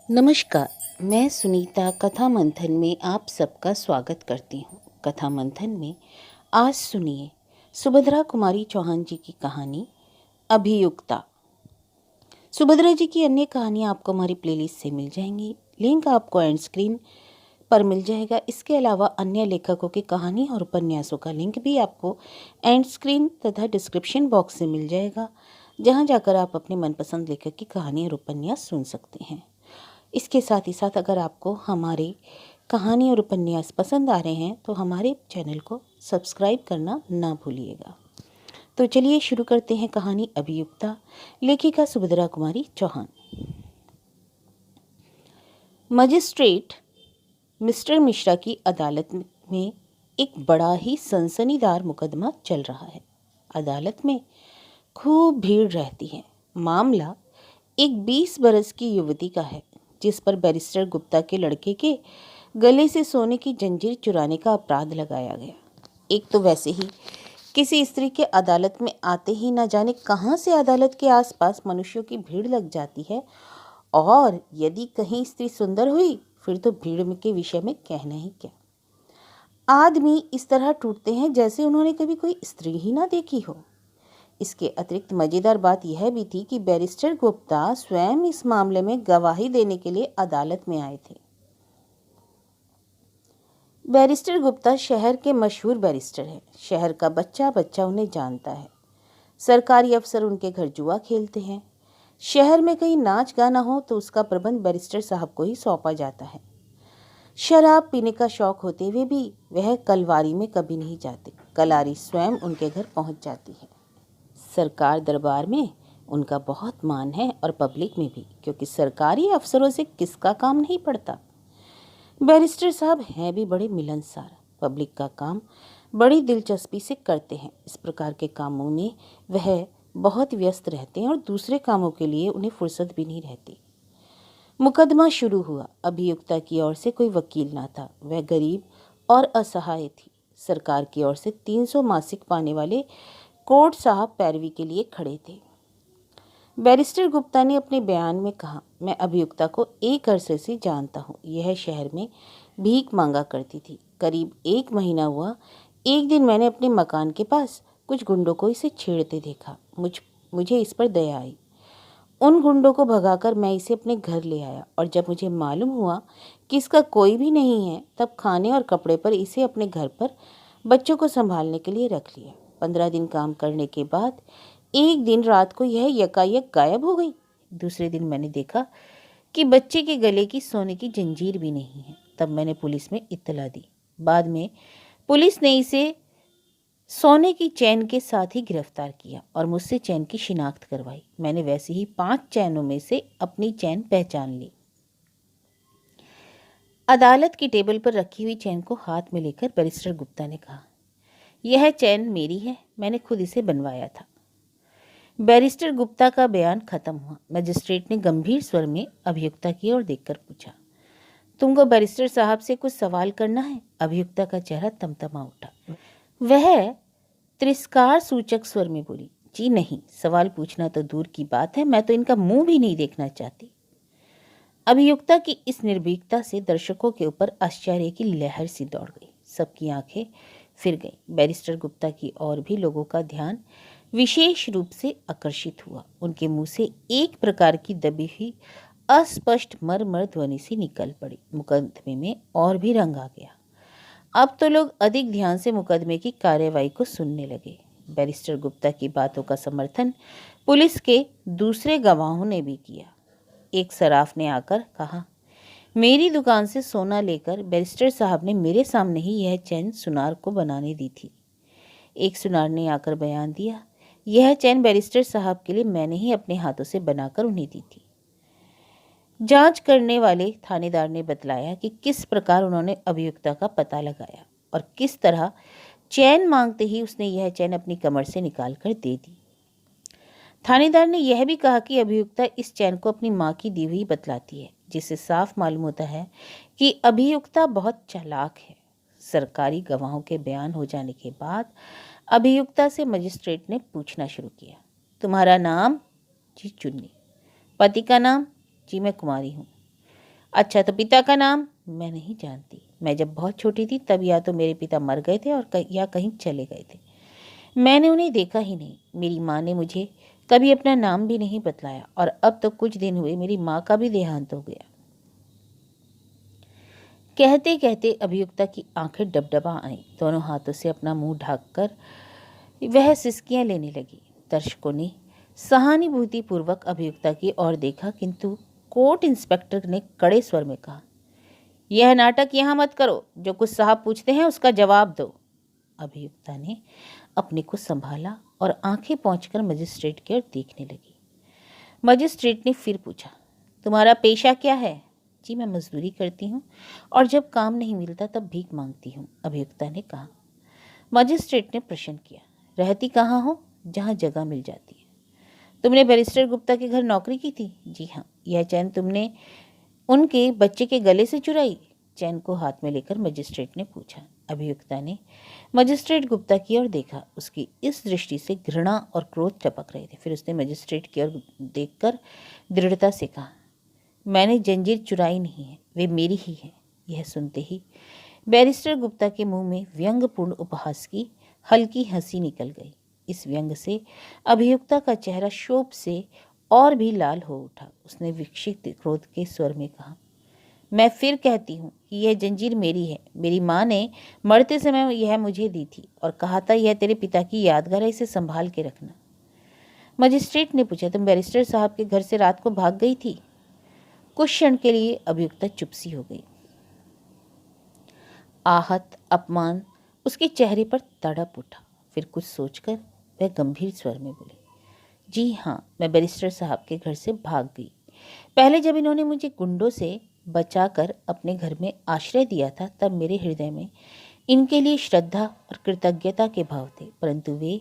नमस्कार। मैं सुनीता कथा मंथन में आप सबका स्वागत करती हूँ। कथा मंथन में आज सुनिए सुभद्रा कुमारी चौहान जी की कहानी अभियुक्ता। सुभद्रा जी की अन्य कहानियाँ आपको हमारी प्लेलिस्ट से मिल जाएंगी। लिंक आपको एंड स्क्रीन पर मिल जाएगा। इसके अलावा अन्य लेखकों की कहानी और उपन्यासों का लिंक भी आपको एंड स्क्रीन तथा डिस्क्रिप्शन बॉक्स से मिल जाएगा, जहाँ जाकर आप अपने मनपसंद लेखक की कहानी और उपन्यास सुन सकते हैं। इसके साथ ही साथ अगर आपको हमारे कहानी और उपन्यास पसंद आ रहे हैं तो हमारे चैनल को सब्सक्राइब करना ना भूलिएगा। तो चलिए शुरू करते हैं कहानी अभियुक्ता, लेखिका सुभद्रा कुमारी चौहान। मजिस्ट्रेट मिस्टर मिश्रा की अदालत में एक बड़ा ही सनसनीदार मुकदमा चल रहा है। अदालत में खूब भीड़ रहती है। मामला एक 20 बरस की युवती का है, जिस पर बैरिस्टर गुप्ता के लड़के के गले से सोने की जंजीर चुराने का अपराध लगाया गया। एक तो वैसे ही किसी स्त्री के अदालत में आते ही न जाने कहां से अदालत के आसपास मनुष्यों की भीड़ लग जाती है, और यदि कहीं स्त्री सुंदर हुई फिर तो भीड़ के विषय में कहना ही क्या। आदमी इस तरह टूटते हैं जैसे उन्होंने कभी कोई स्त्री ही ना देखी हो। इसके अतिरिक्त मजेदार बात यह भी थी कि बैरिस्टर गुप्ता स्वयं इस मामले में गवाही देने के लिए अदालत में आए थे। बैरिस्टर गुप्ता शहर के मशहूर बैरिस्टर हैं। शहर का बच्चा बच्चा उन्हें जानता है। सरकारी अफसर उनके घर जुआ खेलते हैं। शहर में कहीं नाच गाना हो तो उसका प्रबंध बैरिस्टर साहब को ही सौंपा जाता है। शराब पीने का शौक होते हुए भी वह कलवारी में कभी नहीं जाते। कलारी स्वयं उनके घर पहुंच जाती है। सरकार दरबार में उनका बहुत मान है और पब्लिक में भी, क्योंकि सरकारी अफसरों से किसका काम नहीं पड़ता। बैरिस्टर साहब हैं भी बड़े मिलनसार। पब्लिक का काम बड़ी दिलचस्पी से करते हैं। इस प्रकार के कामों में वह बहुत व्यस्त रहते हैं और दूसरे कामों के लिए उन्हें फुर्सत भी नहीं रहती। मुकदमा शुरू हुआ। अभियुक्ता की ओर से कोई वकील ना था। वह गरीब और असहाय थी। सरकार की ओर से 300 मासिक पाने वाले कोर्ट साहब पैरवी के लिए खड़े थे। बैरिस्टर गुप्ता ने अपने बयान में कहा, मैं अभियुक्ता को एक अरसे से जानता हूँ। यह शहर में भीख मांगा करती थी। करीब 1 महीना हुआ। एक दिन मैंने अपने मकान के पास कुछ गुंडों को इसे छेड़ते देखा। मुझे इस पर दया आई। उन गुंडों को भगाकर मैं इसे अपने घर ले आया, और जब मुझे मालूम हुआ कि इसका कोई भी नहीं है, तब खाने और कपड़े पर इसे अपने घर पर बच्चों को संभालने के लिए रख लिया। 15 दिन काम करने के बाद एक दिन रात को यह यकायक गायब हो गई। दूसरे दिन मैंने देखा कि बच्चे के गले की सोने की जंजीर भी नहीं है। तब मैंने पुलिस में इत्तला दी। बाद में पुलिस ने इसे सोने की चैन के साथ ही गिरफ्तार किया और मुझसे चैन की शिनाख्त करवाई। मैंने वैसे ही 5 चैनों में से अपनी चैन पहचान ली। अदालत की टेबल पर रखी हुई चैन को हाथ में लेकर बैरिस्टर गुप्ता ने कहा, यह चैन मेरी है, मैंने खुद इसे बनवाया था। बैरिस्टर गुप्ता का बयान खत्म हुआ। मजिस्ट्रेट ने गंभीर स्वर में अभियुक्ता की ओर देखकर पूछा, तुमको बैरिस्टर साहब से कुछ सवाल करना है? अभियुक्ता का चेहरा तमतमा उठा। वह तिरस्कार सूचक स्वर में बोली, जी नहीं, सवाल पूछना तो दूर की बात है, मैं तो इनका मुंह भी नहीं देखना चाहती। अभियुक्ता की इस निर्भीकता से दर्शकों के ऊपर आश्चर्य की लहर सी दौड़ गई। सबकी आंखें फिर गई। बैरिस्टर गुप्ता की ओर भी लोगों का ध्यान विशेष रूप से आकर्षित हुआ। उनके मुंह से एक प्रकार की दबी हुई अस्पष्ट मर ध्वनि सी निकल पड़ी। मुकदमे में और भी रंग आ गया। अब तो लोग अधिक ध्यान से मुकदमे की कार्यवाही को सुनने लगे। बैरिस्टर गुप्ता की बातों का समर्थन पुलिस के दूसरे गवाहों ने भी किया। एक सराफ ने आकर कहा, मेरी दुकान से सोना लेकर बैरिस्टर साहब ने मेरे सामने ही यह चैन सुनार को बनाने दी थी। एक सुनार ने आकर बयान दिया, यह चैन बैरिस्टर साहब के लिए मैंने ही अपने हाथों से बनाकर उन्हें दी थी। जांच करने वाले थानेदार ने बतलाया कि किस प्रकार उन्होंने अभियुक्ता का पता लगाया और किस तरह चैन मांगते ही उसने यह चैन अपनी कमर से निकालकर दे दी। थानेदार ने यह भी कहा कि अभियुक्ता इस चैन को अपनी मां की दी हुई बतलाती है, जिससे साफ मालूम होता है कि अभियुक्ता बहुत चालाक है। सरकारी गवाहों के बयान हो जाने के बाद अभियुक्ता से मजिस्ट्रेट ने पूछना शुरू किया, तुम्हारा नाम? जी चुन्नी। पति का नाम? जी मैं कुमारी हूँ। अच्छा, तो पिता का नाम? मैं नहीं जानती। मैं जब बहुत छोटी थी तब या तो मेरे पिता मर गए थे और या कहीं चले गए थे। मैंने उन्हें देखा ही नहीं। मेरी माँ ने मुझे कभी अपना नाम भी नहीं बतलाया और अब तो कुछ दिन हुए मेरी माँ का भी देहांत हो गया। कहते कहते अभियुक्ता की आंखें डबडबा आईं। दोनों हाथों से अपना मुंह ढककर वह सिसकियां लेने लगी। दर्शकों ने सहानुभूतिपूर्वक अभियुक्ता की ओर देखा, किंतु कोर्ट इंस्पेक्टर ने कड़े स्वर में कहा, यह नाटक यहाँ मत करो। जो कुछ साहब पूछते हैं उसका जवाब दो। अभियुक्ता ने अपने को संभाला और आंखें पहुंचकर मजिस्ट्रेट की ओर देखने लगी। मजिस्ट्रेट ने फिर पूछा, तुम्हारा पेशा क्या है? जी, मैं मजदूरी करती हूँ और जब काम नहीं मिलता तब भीख मांगती हूँ, अभियुक्ता ने कहा। मजिस्ट्रेट ने प्रश्न किया, रहती कहाँ हो? जहाँ जगह मिल जाती है। तुमने बैरिस्टर गुप्ता के घर नौकरी की थी? जी हाँ। यह चैन तुमने उनके बच्चे के गले से चुराई? चैन को हाथ में लेकर मजिस्ट्रेट ने पूछा। अभियुक्ता ने मजिस्ट्रेट गुप्ता की ओर देखा। उसकी इस दृष्टि से घृणा और क्रोध टपक रहे थे। फिर उसने मजिस्ट्रेट की ओर देखकर दृढ़ता से कहा, मैंने जंजीर चुराई नहीं है, वे मेरी ही है। यह सुनते ही बैरिस्टर गुप्ता के मुंह में व्यंग्यपूर्ण उपहास की हल्की हंसी निकल गई। इस व्यंग से अभियुक्ता का चेहरा शोभ से और भी लाल हो उठा। उसने विक्षिप्त क्रोध के स्वर में कहा, मैं फिर कहती हूँ कि यह जंजीर मेरी है। मेरी माँ ने मरते समय यह मुझे दी थी और कहा था, यह तेरे पिता की यादगार है, इसे संभाल के रखना। मजिस्ट्रेट ने पूछा, तुम बैरिस्टर साहब के घर से रात को भाग गई थी? कुछ क्षण के लिए अभियुक्ता चुप सी हो गई। आहत अपमान उसके चेहरे पर तड़प उठा। फिर कुछ सोचकर वह गंभीर स्वर में बोली, जी हाँ, मैं बैरिस्टर साहब के घर से भाग गई। पहले जब इन्होंने मुझे गुंडों से बचाकर अपने घर में आश्रय दिया था तब मेरे हृदय में इनके लिए श्रद्धा और कृतज्ञता के भाव थे, परंतु वे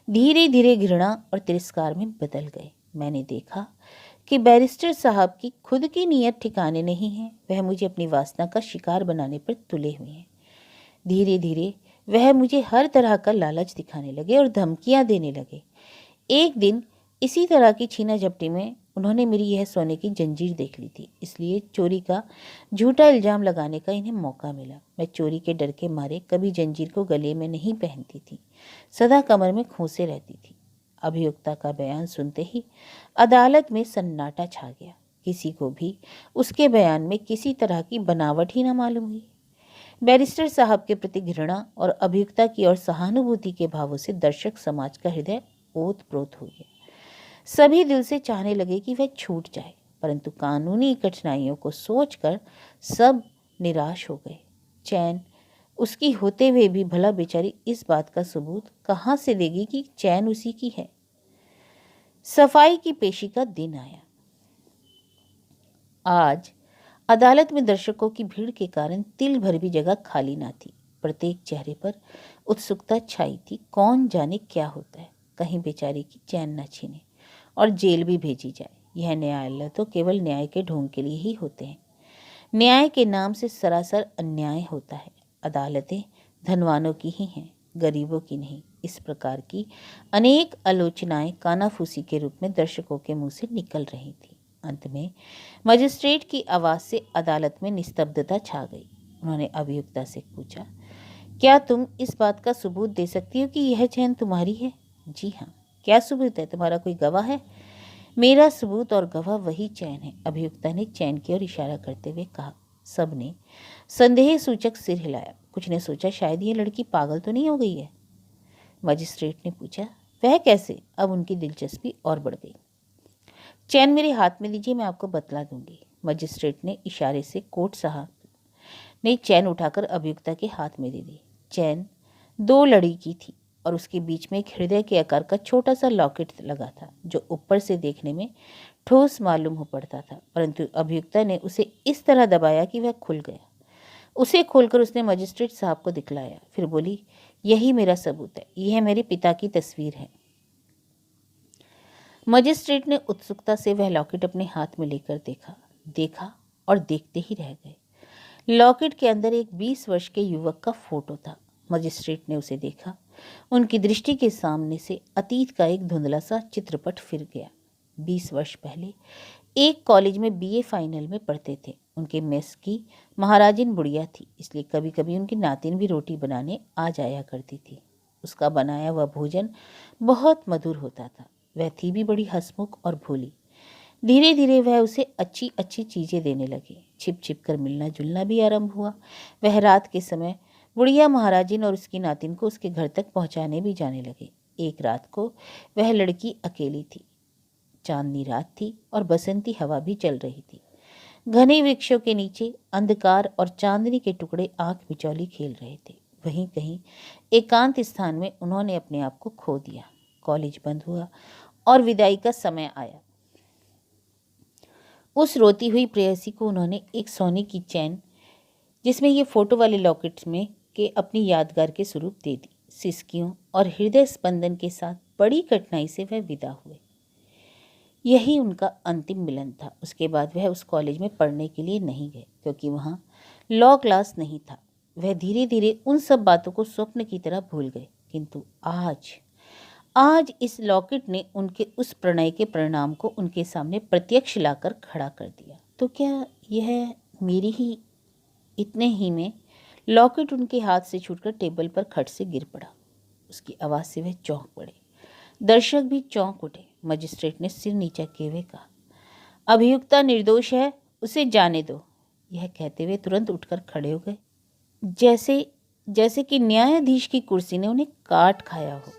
धीरे धीरे घृणा और तिरस्कार में बदल गए। मैंने देखा कि बैरिस्टर साहब की खुद की नीयत ठिकाने नहीं है। वह मुझे अपनी वासना का शिकार बनाने पर तुले हुए हैं। धीरे धीरे वह मुझे हर तरह का लालच दिखाने लगे और धमकियां देने लगे। एक दिन इसी तरह की छीना झपटी में उन्होंने मेरी यह सोने की जंजीर देख ली थी, इसलिए चोरी का झूठा इल्जाम लगाने का इन्हें मौका मिला। मैं चोरी के डर के मारे कभी जंजीर को गले में नहीं पहनती थी, सदा कमर में खोसे रहती थी। अभियुक्ता का बयान सुनते ही अदालत में सन्नाटा छा गया। किसी को भी उसके बयान में किसी तरह की बनावट ही न मालूम हुई। बैरिस्टर साहब के प्रति घृणा और अभियुक्ता की ओर सहानुभूति के भावों से दर्शक समाज का हृदय ओत-प्रोत हो गया। सभी दिल से चाहने लगे कि वह छूट जाए, परंतु कानूनी कठिनाइयों को सोचकर सब निराश हो गए। चैन उसकी होते हुए भी भला बेचारी इस बात का सबूत कहाँ से देगी कि चैन उसी की है। सफाई की पेशी का दिन आया। आज अदालत में दर्शकों की भीड़ के कारण तिल भर भी जगह खाली ना थी। प्रत्येक चेहरे पर उत्सुकता छाई थी, कौन जाने क्या होता है, कहीं बेचारी की चैन न छीने और जेल भी भेजी जाए। यह न्यायालय तो केवल न्याय के ढोंग के लिए ही होते हैं। न्याय के नाम से सरासर अन्याय होता है। अदालतें धनवानों की ही हैं, गरीबों की नहीं। इस प्रकार की अनेक आलोचनाएं कानाफूसी के रूप में दर्शकों के मुंह से निकल रही थी। अंत में मजिस्ट्रेट की आवाज से अदालत में निस्तब्धता छा गई। उन्होंने अभियुक्ता से पूछा, क्या तुम इस बात का सबूत दे सकती हो कि यह चैन तुम्हारी है? जी हाँ। क्या सबूत है? तुम्हारा कोई गवाह है? मेरा सबूत और गवाह वही चैन है, अभियुक्ता ने चैन की ओर इशारा करते हुए कहा। सबने संदेह सूचक सिर हिलाया। कुछ ने सोचा शायद ये लड़की पागल तो नहीं हो गई है। मजिस्ट्रेट ने पूछा, वह कैसे? अब उनकी दिलचस्पी और बढ़ गई। चैन मेरे हाथ में दीजिए, मैं आपको बतला दूंगी। मजिस्ट्रेट ने इशारे से कोर्ट साहब ने चैन उठाकर अभियुक्ता के हाथ में दे दी। चैन 2 लड़ी की थी और उसके बीच में एक हृदय के आकार का छोटा सा लॉकेट लगा था, जो ऊपर से देखने में ठोस मालूम हो पड़ता था, परंतु अभियुक्ता ने उसे इस तरह दबाया कि वह खुल गया। उसे खोलकर उसने मजिस्ट्रेट साहब को दिखलाया। फिर बोली, यही मेरा सबूत है, यह मेरे पिता की तस्वीर है। मजिस्ट्रेट ने उत्सुकता से वह लॉकेट अपने हाथ में लेकर देखा और देखते ही रह गए। लॉकेट के अंदर एक 20 वर्ष के युवक का फोटो था। मजिस्ट्रेट ने उसे देखा। उनकी दृष्टि के सामने से अतीत का एक धुंधला सा चित्रपट फिर गया। 20 वर्ष पहले एक कॉलेज में बीए फाइनल में पढ़ते थे। उनके मेस की महाराजिन बुढ़िया थी, इसलिए कभी कभी उनकी नातिन भी रोटी बनाने आ जाया करती थी। उसका बनाया हुआ भोजन बहुत मधुर होता था। वह थी भी बड़ी हंसमुख और भोली। धीरे धीरे वह उसे अच्छी अच्छी चीज़ें देने लगी। छिप छिप कर मिलना जुलना भी आरंभ हुआ। वह रात के समय बुढ़िया महाराजिन और उसकी नातिन को उसके घर तक पहुंचाने भी जाने लगे। एक रात को वह लड़की अकेली थी। चांदनी रात थी और बसंती हवा भी चल रही थी। घने वृक्षों के नीचे अंधकार और चांदनी के टुकड़े आंख बिचौली खेल रहे थे। वहीं कहीं एकांत स्थान में उन्होंने अपने आप को खो दिया। कॉलेज बंद हुआ और विदाई का समय आया। उस रोती हुई प्रेयसी को उन्होंने एक सोने की चैन, जिसमें ये फोटो वाले लॉकेट में के अपनी यादगार के स्वरूप दे दी। सिसकियों और हृदय स्पंदन के साथ बड़ी कठिनाई से वह विदा हुए। यही उनका अंतिम मिलन था। उसके बाद वह उस कॉलेज में पढ़ने के लिए नहीं गए, क्योंकि वहाँ लॉ क्लास नहीं था। वह धीरे धीरे उन सब बातों को स्वप्न की तरह भूल गए। किंतु आज इस लॉकेट ने उनके उस प्रणय के परिणाम को उनके सामने प्रत्यक्ष लाकर खड़ा कर दिया। तो क्या यह मेरी ही इतने ही में लॉकेट उनके हाथ से छूटकर टेबल पर खट से गिर पड़ा। उसकी आवाज़ से वह चौंक पड़े। दर्शक भी चौंक उठे। मजिस्ट्रेट ने सिर नीचा किए हुए कहा, अभियुक्ता निर्दोष है, उसे जाने दो। यह कहते हुए तुरंत उठकर खड़े हो गए, जैसे कि न्यायाधीश की कुर्सी ने उन्हें काट खाया हो।